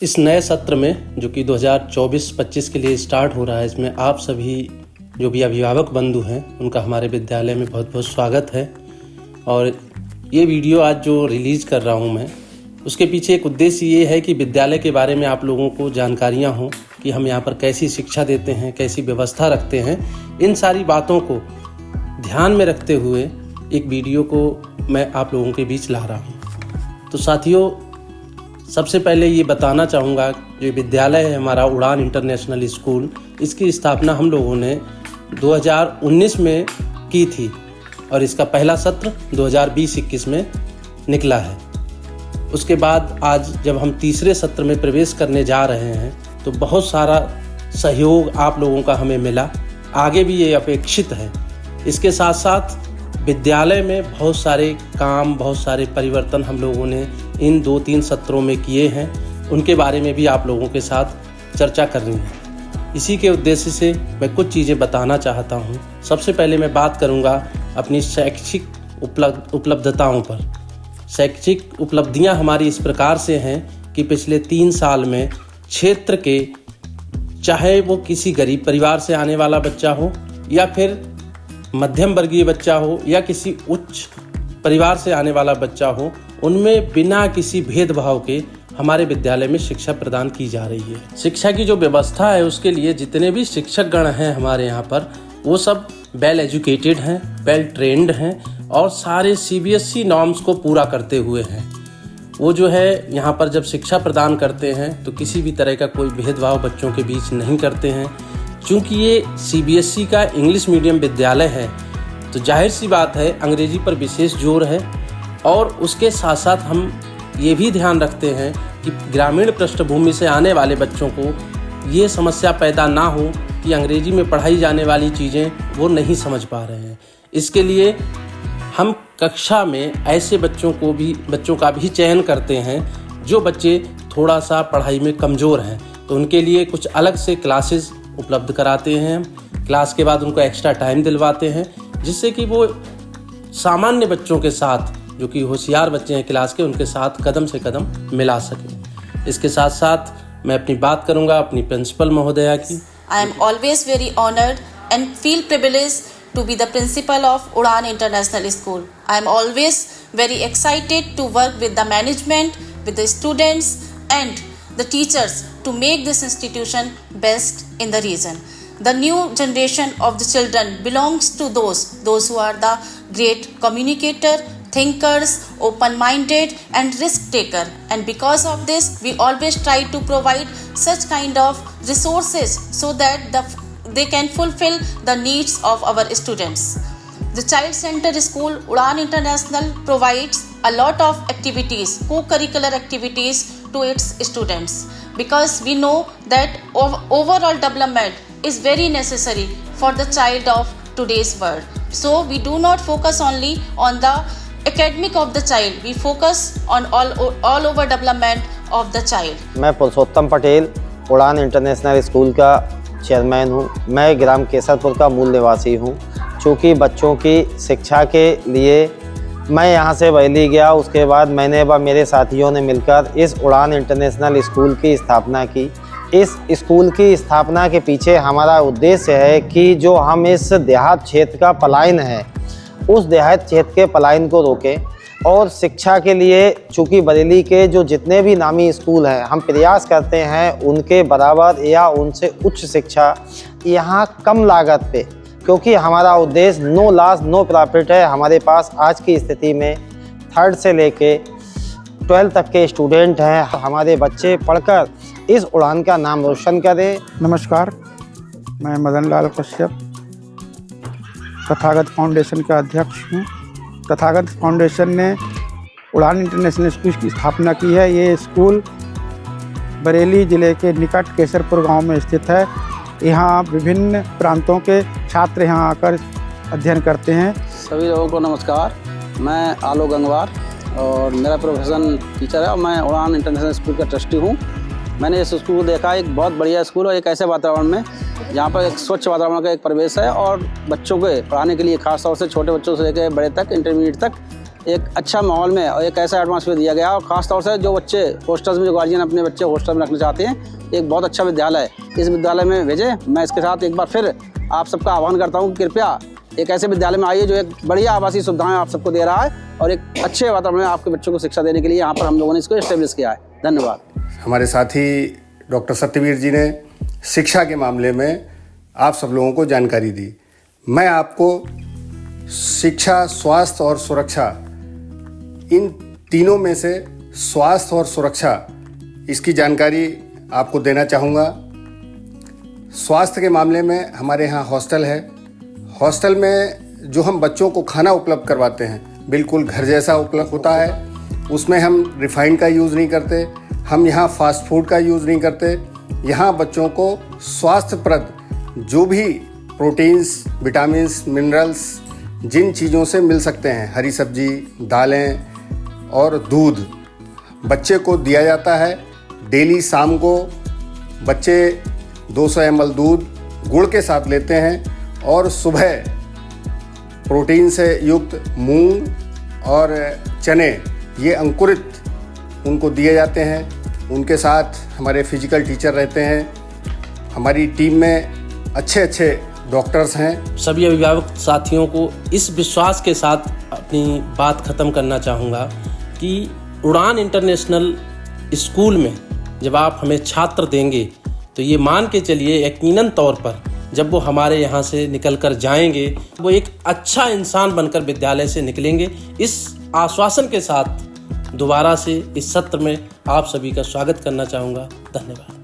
इस नए सत्र में जो कि 2024-25 के लिए स्टार्ट हो रहा है, इसमें आप सभी जो भी अभिभावक बंधु हैं उनका हमारे विद्यालय में बहुत बहुत स्वागत है। और ये वीडियो आज जो रिलीज़ कर रहा हूँ मैं, उसके पीछे एक उद्देश्य ये है कि विद्यालय के बारे में आप लोगों को जानकारियाँ हों कि हम यहाँ पर कैसी शिक्षा देते हैं, कैसी व्यवस्था रखते हैं। इन सारी बातों को ध्यान में रखते हुए एक वीडियो को मैं आप लोगों के बीच ला रहा हूँ। तो साथियों, सबसे पहले ये बताना चाहूँगा, जो विद्यालय है हमारा उड़ान इंटरनेशनल स्कूल, इसकी स्थापना हम लोगों ने 2019 में की थी और इसका पहला सत्र 2020-21 में निकला है। उसके बाद आज जब हम तीसरे सत्र में प्रवेश करने जा रहे हैं तो बहुत सारा सहयोग आप लोगों का हमें मिला, आगे भी ये अपेक्षित है। इसके साथ साथ विद्यालय में बहुत सारे काम, बहुत सारे परिवर्तन हम लोगों ने इन 2-3 सत्रों में किए हैं, उनके बारे में भी आप लोगों के साथ चर्चा करनी है। इसी के उद्देश्य से मैं कुछ चीज़ें बताना चाहता हूँ। सबसे पहले मैं बात करूँगा अपनी शैक्षिक उपलब्धताओं पर। शैक्षिक उपलब्धियाँ हमारी इस प्रकार से हैं कि पिछले 3 साल में क्षेत्र के, चाहे वो किसी गरीब परिवार से आने वाला बच्चा हो या फिर मध्यम वर्गीय बच्चा हो या किसी उच्च परिवार से आने वाला बच्चा हो, उनमें बिना किसी भेदभाव के हमारे विद्यालय में शिक्षा प्रदान की जा रही है। शिक्षा की जो व्यवस्था है उसके लिए जितने भी शिक्षक गण हैं हमारे यहाँ पर, वो सब वेल एजुकेटेड हैं, वेल ट्रेंड हैं और सारे CBSE नॉर्म्स को पूरा करते हुए हैं। वो जो है यहाँ पर जब शिक्षा प्रदान करते हैं तो किसी भी तरह का कोई भेदभाव बच्चों के बीच नहीं करते हैं। चूँकि ये CBSE का इंग्लिश मीडियम विद्यालय है तो जाहिर सी बात है अंग्रेजी पर विशेष जोर है। और उसके साथ साथ हम ये भी ध्यान रखते हैं कि ग्रामीण पृष्ठभूमि से आने वाले बच्चों को ये समस्या पैदा ना हो कि अंग्रेजी में पढ़ाई जाने वाली चीज़ें वो नहीं समझ पा रहे हैं। इसके लिए हम कक्षा में ऐसे बच्चों का भी चयन करते हैं जो बच्चे थोड़ा सा पढ़ाई में कमज़ोर हैं, तो उनके लिए कुछ अलग से क्लासेस उपलब्ध कराते हैं। क्लास के बाद उनको एक्स्ट्रा टाइम दिलवाते हैं जिससे कि वो सामान्य बच्चों के साथ, जो कि होशियार बच्चे हैं क्लास के, उनके साथ कदम से कदम मिला सकें। इसके साथ साथ मैं अपनी बात करूंगा अपनी प्रिंसिपल महोदया की। I am always very honored and feel privileged to be the principal of Udan International School. I am always very excited to work with the management, with the students and the teachers to make this institution best in the region. The new generation of the children belongs to those who are the great communicator, thinkers, open-minded and risk-taker. And because of this, we always try to provide such kind of resources so that they can fulfill the needs of our students. The Child Center School Udan International provides a lot of activities, co-curricular activities to its students, because we know that overall development is very necessary for the child of today's world. So we do not focus only on the academic of the child, we focus on all over development of the child. मैं पुरुषोत्तम पटेल उड़ान international school का chairman हूँ। मैं ग्राम केसरपुर का मूल निवासी हूँ। चूँकि बच्चों की शिक्षा के लिए मैं यहाँ से वैली गया, उसके बाद मैंने व मेरे साथियों ने मिलकर इस उड़ान इंटरनेशनल स्कूल की स्थापना की। इस स्कूल की स्थापना के पीछे हमारा उद्देश्य है कि जो हम इस देहात क्षेत्र का पलायन है, उस देहात क्षेत्र के पलायन को रोकें और शिक्षा के लिए, चूँकि बरेली के जो जितने भी नामी स्कूल हैं, हम प्रयास करते हैं उनके बराबर या उनसे उच्च शिक्षा यहाँ कम लागत पे, क्योंकि हमारा उद्देश्य नो लॉस नो प्रॉफिट है। हमारे पास आज की स्थिति में 3rd से लेके 12th तक के स्टूडेंट हैं। हमारे बच्चे पढ़कर इस उड़ान का नाम रोशन करें। नमस्कार, मैं मदन लाल कश्यप तथागत फाउंडेशन का अध्यक्ष हूँ। तथागत फाउंडेशन ने उड़ान इंटरनेशनल स्कूल की स्थापना की है। ये स्कूल बरेली ज़िले के निकट केसरपुर गांव में स्थित है। यहाँ विभिन्न प्रांतों के छात्र यहाँ आकर अध्ययन करते हैं। सभी लोगों को नमस्कार, मैं आलोक गंगवार और मेरा प्रोफेशन टीचर है और मैं उड़ान इंटरनेशनल स्कूल का ट्रस्टी हूँ। मैंने इस स्कूल को देखा, एक बहुत बढ़िया स्कूल और एक ऐसे वातावरण में जहाँ पर एक स्वच्छ वातावरण का एक परिवेश है और बच्चों के पढ़ाने के लिए खास तौर से छोटे बच्चों से लेकर बड़े तक, इंटरमीडिएट तक एक अच्छा माहौल में और एक ऐसा एटमॉस्फेयर दिया गया, और ख़ास तौर से जो बच्चे हॉस्टल्स में, जो गार्जियन अपने बच्चे हॉस्टल में रखना चाहते हैं, एक बहुत अच्छा विद्यालय है, इस विद्यालय में भेजें। मैं इसके साथ एक बार फिर आप सबका आह्वान करता हूँ कि कृपया एक ऐसे विद्यालय में आइए जो एक बढ़िया आवासीय सुविधाएं आप सबको दे रहा है और एक अच्छे वातावरण में आपके बच्चों को शिक्षा देने के लिए यहाँ पर हम लोगों ने इसको एस्टेब्लिश किया है। धन्यवाद। हमारे साथी डॉक्टर सत्यवीर जी ने शिक्षा के मामले में आप सब लोगों को जानकारी दी। मैं आपको शिक्षा, स्वास्थ्य और सुरक्षा, इन तीनों में से स्वास्थ्य और सुरक्षा, इसकी जानकारी आपको देना चाहूँगा। स्वास्थ्य के मामले में हमारे यहाँ हॉस्टल है। हॉस्टल में जो हम बच्चों को खाना उपलब्ध करवाते हैं बिल्कुल घर जैसा उपलब्ध होता है। उसमें हम रिफाइंड का यूज़ नहीं करते, हम यहाँ फास्ट फूड का यूज़ नहीं करते। यहाँ बच्चों को स्वास्थ्यप्रद जो भी प्रोटीन्स, विटामिन्स, मिनरल्स जिन चीज़ों से मिल सकते हैं, हरी सब्जी, दालें और दूध बच्चे को दिया जाता है। डेली शाम को बच्चे 200 ml दूध गुड़ के साथ लेते हैं और सुबह प्रोटीन से युक्त मूंग और चने, ये अंकुरित उनको दिए जाते हैं। उनके साथ हमारे फिजिकल टीचर रहते हैं। हमारी टीम में अच्छे डॉक्टर्स हैं। सभी अभिभावक साथियों को इस विश्वास के साथ अपनी बात ख़त्म करना चाहूँगा कि उड़ान इंटरनेशनल स्कूल में जब आप हमें छात्र देंगे तो ये मान के चलिए यकीनन तौर पर जब वो हमारे यहाँ से निकल कर जाएंगे वो एक अच्छा इंसान बनकर विद्यालय से निकलेंगे। इस आश्वासन के साथ दोबारा से इस सत्र में आप सभी का स्वागत करना चाहूँगा। धन्यवाद।